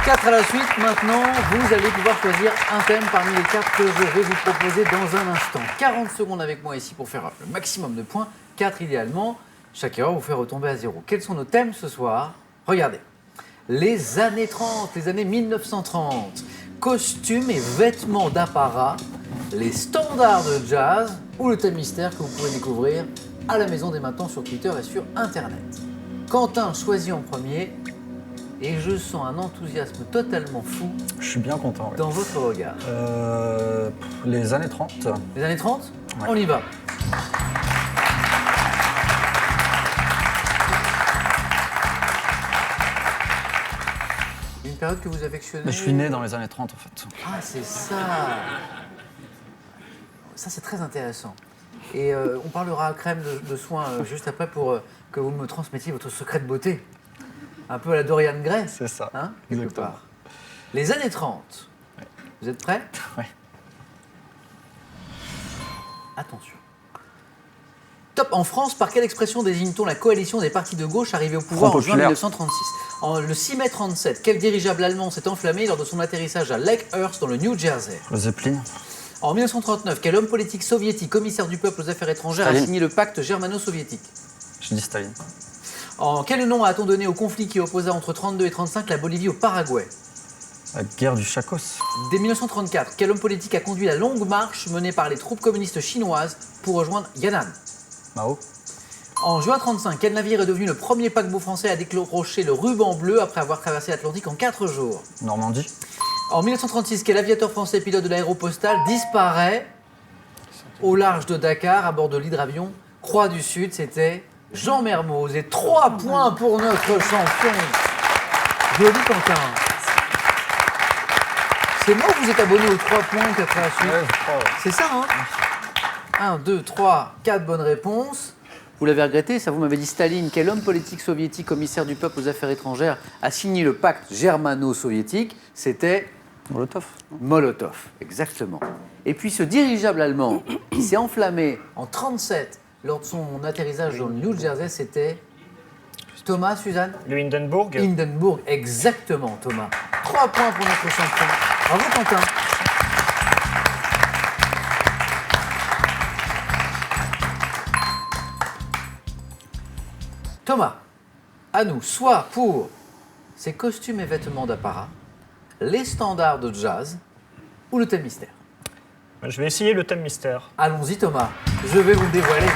4 à la suite. Maintenant, vous allez pouvoir choisir un thème parmi les 4 que je vais vous proposer dans un instant. 40 secondes avec moi ici pour faire le maximum de points. 4 idéalement. Chaque erreur vous fait retomber à 0. Quels sont nos thèmes ce soir? Regardez. Les années 30, les années 1930. Costumes et vêtements d'apparat. Les standards de jazz ou le thème mystère que vous pouvez découvrir à la maison dès maintenant sur Twitter et sur Internet. Quentin choisit en premier. Et je sens un enthousiasme totalement fou. Je suis bien content. Ouais. Dans votre regard. Les années 30. Les années 30 ouais. On y va. Une période que vous affectionnez. Mais je suis né dans les années 30 en fait. Ah, c'est ça. Ça, c'est très intéressant. Et on parlera à crème de soins juste après pour que vous me transmettiez votre secret de beauté. Un peu à la Dorian Gray. C'est ça. Hein, quelque part. Les années 30. Ouais. Vous êtes prêts? Oui. Attention. Top. En France, par quelle expression désigne-t-on la coalition des partis de gauche arrivée au pouvoir en juin 1936? Le 6 mai 37, quel dirigeable allemand s'est enflammé lors de son atterrissage à Lake Earth dans le New Jersey? Le Zeppelin. En 1939, quel homme politique soviétique, commissaire du peuple aux affaires étrangères, Staline. a signé le pacte germano-soviétique? Je dis Staline. En quel nom a-t-on donné au conflit qui opposa entre 32 et 35 la Bolivie au Paraguay? La guerre du Chacos. Dès 1934, quel homme politique a conduit la longue marche menée par les troupes communistes chinoises pour rejoindre Yan'an? Mao. En juin 1935, quel navire est devenu le premier paquebot français à décrocher le ruban bleu après avoir traversé l'Atlantique en 4 jours? Normandie. En 1936, quel aviateur français pilote de l'aéropostale disparaît au large de Dakar à bord de l'hydravion Croix du Sud? C'était Jean Mermoz. Et 3 points pour notre champion. Joli Quentin. C'est moi ou vous êtes abonné aux 3 points 4 à la suite? Ouais, je crois, ouais. C'est ça, hein? 1, 2, 3, 4 bonnes réponses. Vous l'avez regretté, ça vous m'avez dit Staline. Quel homme politique soviétique, commissaire du peuple aux affaires étrangères, a signé le pacte germano-soviétique? C'était Molotov. Molotov, exactement. Et puis ce dirigeable allemand qui s'est enflammé en 1937 lors de son atterrissage dans le New Jersey, c'était Thomas, Suzanne? Le Hindenburg. Hindenburg, exactement, Thomas. 3 points pour notre champion. Bravo, Quentin. Thomas, à nous, soit pour ses costumes et vêtements d'apparat, les standards de jazz ou le thème mystère. Je vais essayer le thème mystère. Allons-y, Thomas, je vais vous le dévoiler.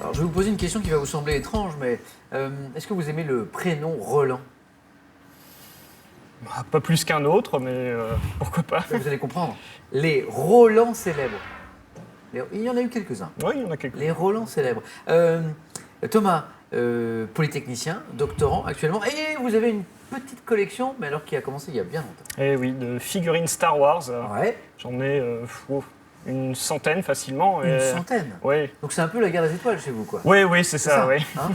Alors, je vais vous poser une question qui va vous sembler étrange, mais est-ce que vous aimez le prénom Roland? Bah, pas plus qu'un autre, mais pourquoi pas. Vous allez comprendre. Les Roland célèbres. Il y en a eu quelques-uns. Oui, il y en a quelques. Les Roland célèbres. Thomas, polytechnicien, doctorant actuellement, et vous avez une petite collection, mais alors qui a commencé il y a bien longtemps. Eh oui, de figurines Star Wars. Ouais. J'en ai une centaine facilement. Une centaine? Oui. Donc c'est un peu la guerre des étoiles chez vous, quoi. Oui, oui, c'est ça, oui. Hein,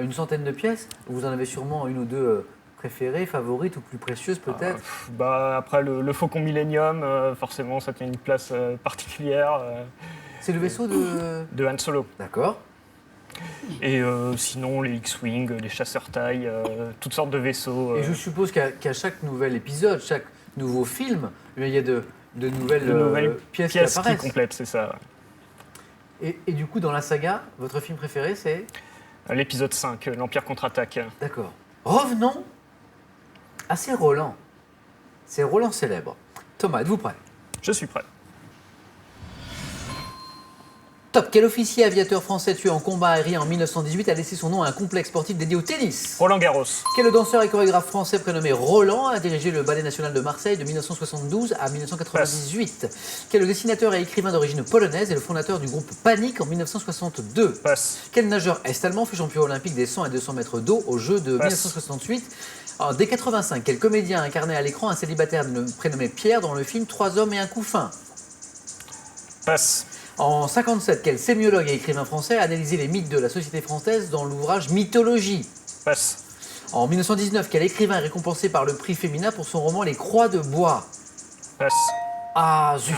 une centaine de pièces. Vous en avez sûrement une ou deux préférées, favorites ou plus précieuses peut-être? Après, le Faucon Millennium, forcément, ça tient une place particulière. C'est le vaisseau de Han Solo. D'accord. Et sinon, les X-Wing, les chasseurs-taille, toutes sortes de vaisseaux. Et je suppose qu'à chaque nouvel épisode, chaque nouveau film, il y a de nouvelles pièces qui apparaissent. Qui complètent, c'est ça. Et du coup, dans la saga, votre film préféré, c'est? L'épisode 5, l'Empire contre-attaque. D'accord. Revenons à ces Roland. Ces Roland célèbres. Thomas, êtes-vous prêt? Je suis prêt. Top. Quel officier aviateur français tué en combat aérien en 1918 a laissé son nom à un complexe sportif dédié au tennis? Roland Garros. Quel danseur et chorégraphe français prénommé Roland a dirigé le Ballet National de Marseille de 1972 à 1998? Quel dessinateur et écrivain d'origine polonaise est le fondateur du groupe Panic en 1962? Passe. Quel nageur est-allemand fut champion olympique des 100 et 200 mètres d'eau aux Jeux de 1968? Dès 85, quel comédien incarnait à l'écran un célibataire prénommé Pierre dans le film 3 hommes et un couffin? Passe. En 57, quel sémiologue et écrivain français a analysé les mythes de la société française dans l'ouvrage Mythologie? Passe. En 1919, quel écrivain est récompensé par le prix Femina pour son roman Les Croix de bois? Passe. Ah zut!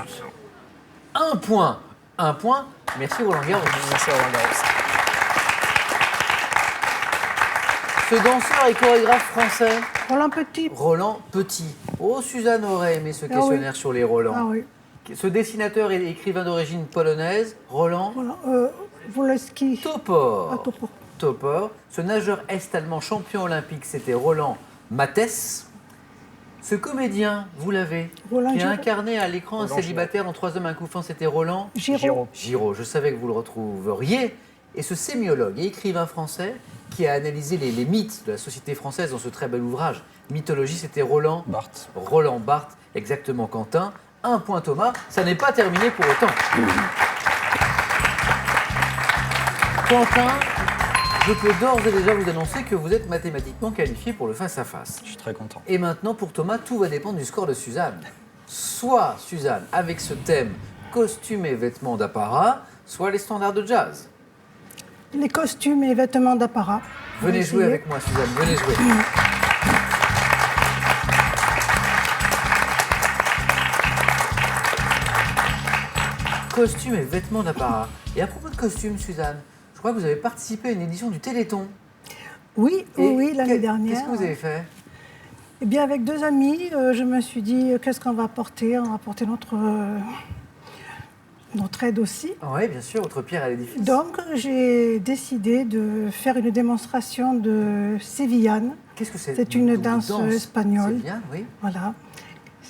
Un point 1 point. Merci Roland Garros. Merci Roland Garros. Ce danseur et chorégraphe français, Roland Petit. Roland Petit. Oh, Suzanne aurait aimé ce Ah questionnaire sur les Roland. Ah oui. Ce dessinateur et écrivain d'origine polonaise, Roland Voilà. Woleski. Topor. Ah, Topor. Topor. Ce nageur est-allemand champion olympique, c'était Roland Matthes. Ce comédien, vous l'avez, Roland qui a Giraud. incarné à l'écran un Roland célibataire en 3 hommes, un couffin, c'était Roland Giraud. Giraud. Je savais que vous le retrouveriez. Et ce sémiologue et écrivain français qui a analysé les mythes de la société française dans ce très bel ouvrage, Mythologie, c'était Roland Barthes. Roland Barthes, exactement Quentin. 1 point Thomas, ça n'est pas terminé pour autant. Quentin, je peux d'ores et déjà vous annoncer que vous êtes mathématiquement qualifié pour le face-à-face. Je suis très content. Et maintenant, pour Thomas, tout va dépendre du score de Suzanne. Soit Suzanne, avec ce thème costume et vêtements d'apparat, soit les standards de jazz. Les costumes et vêtements d'apparat. On va Venez jouer essayer. avec moi, Suzanne, venez jouer. Costume et vêtements d'apparat. Et à propos de costumes, Suzanne, je crois que vous avez participé à une édition du Téléthon. Oui, Et oui, l'année dernière. Qu'est-ce que vous avez fait? Eh bien, avec 2 amis, je me suis dit, qu'est-ce qu'on va apporter? On va apporter notre aide aussi. Oui, bien sûr, votre pierre à l'édifice. Donc, j'ai décidé de faire une démonstration de sévillane. Qu'est-ce que c'est? C'est une danse espagnole. C'est bien, oui. Voilà.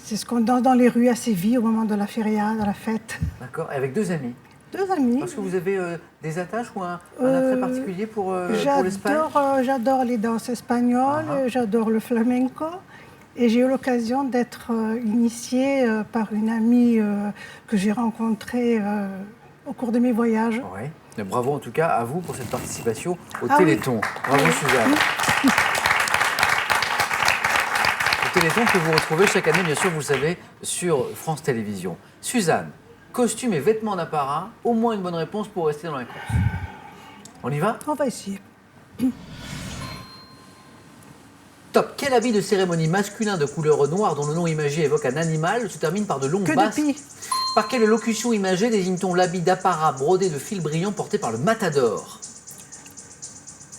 C'est ce qu'on danse dans les rues à Séville au moment de la feria, de la fête. D'accord. Et avec 2 amis. 2 amis. Parce que vous avez des attaches ou un attrait particulier pour l'Espagne? J'adore les danses espagnoles, Ah. j'adore le flamenco. Et j'ai eu l'occasion d'être initiée par une amie que j'ai rencontrée au cours de mes voyages. Oui. Mais bravo en tout cas à vous pour cette participation au Ah oui. Téléthon. Bravo Suzanne. Le Téléthon que vous retrouvez chaque année, bien sûr, vous le savez, sur France Télévisions. Suzanne, costume et vêtements d'apparat, au moins une bonne réponse pour rester dans la course. On y va? On va essayer. Top. Quel habit de cérémonie masculin de couleur noire dont le nom imagé évoque un animal se termine par de longues Que basques? de pis. Par quelle locution imagée désigne-t-on l'habit d'apparat brodé de fils brillants porté par le matador?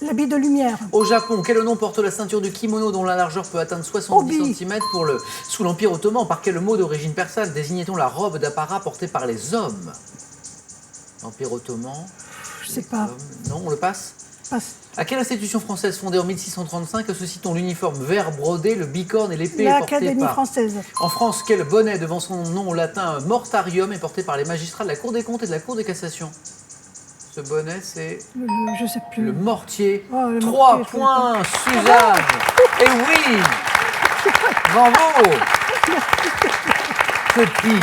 L'habit de lumière. Au Japon, quel nom porte la ceinture du kimono dont la largeur peut atteindre 70 Obi. cm sous l'Empire ottoman? Par quel mot d'origine persane désignait-on la robe d'apparat portée par les hommes? L'Empire ottoman. Je sais les pas. hommes. Non, on le passe. Passe. À quelle institution française fondée en 1635 associe-t-on l'uniforme vert brodé, le bicorne et l'épée portée L'Académie par... française. En France, quel bonnet devant son nom latin mortarium est porté par les magistrats de la Cour des comptes et de la Cour de cassation? Ce bonnet, c'est Je sais plus. le mortier. Oh, le 3 mortier, je points, Suzanne. Et oui. Bravo. Copi,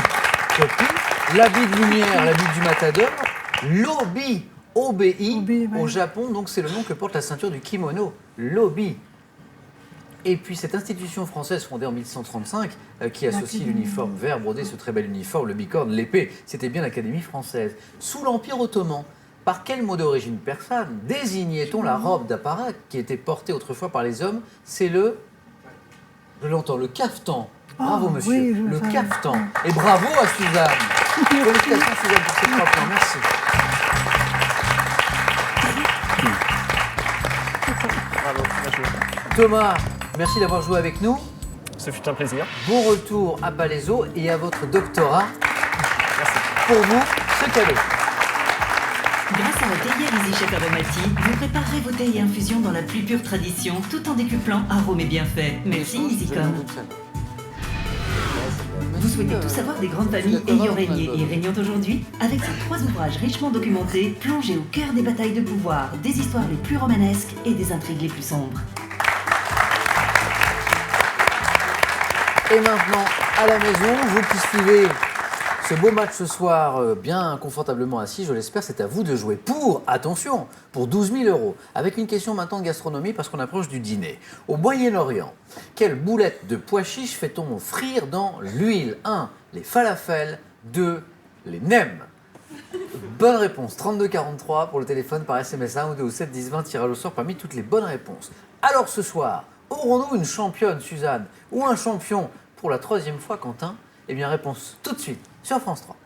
l'habit de lumière, l'habit du matador, l'obi, OBI, Obi, ouais. au Japon, donc c'est le nom que porte la ceinture du kimono, l'obi. Et puis cette institution française fondée en 1135 qui associe l'uniforme vert brodé, ce très bel uniforme, le bicorne, l'épée, c'était bien l'Académie française. Sous l'Empire ottoman, par quel mot d'origine persane désignait-on la robe d'apparat qui était portée autrefois par les hommes? C'est le... Je l'entends, le caftan. Bravo, Ah, monsieur. oui, je le le savais. caftan. Et bravo à Suzanne. Félicitations, Suzanne, pour ces 3 points. Merci. Bravo, bien joué. Thomas, merci d'avoir joué avec nous. Ce fut un plaisir. Bon retour à Palaiso et à votre doctorat. Pour vous, ce cadeau. Grâce à la théière Easy Chef Aromati, vous préparerez vos thés et infusions dans la plus pure tradition, tout en décuplant arômes et bienfaits. Merci EasyCom. Vous souhaitez tout savoir des grandes familles ayant régné et régnant aujourd'hui? Avec ces 3 ouvrages richement documentés, plongez au cœur des batailles de pouvoir, des histoires les plus romanesques et des intrigues les plus sombres. Et maintenant, à la maison, vous qui suivez ce beau match ce soir, bien confortablement assis, je l'espère, c'est à vous de jouer pour, attention, pour 12 000 €. Avec une question maintenant de gastronomie parce qu'on approche du dîner. Au Moyen-Orient, quelle boulette de pois chiches fait-on frire dans l'huile? 1. Les falafels. 2. Les nems. Bonne réponse, 3243 pour le téléphone par SMS 1 ou 2 ou 7 10 20, tirage au sort parmi toutes les bonnes réponses. Alors ce soir, aurons-nous une championne, Suzanne, ou un champion pour la 3e fois, Quentin? Eh bien, réponse tout de suite sur France 3.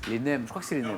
Les nems, je crois que c'est les nems.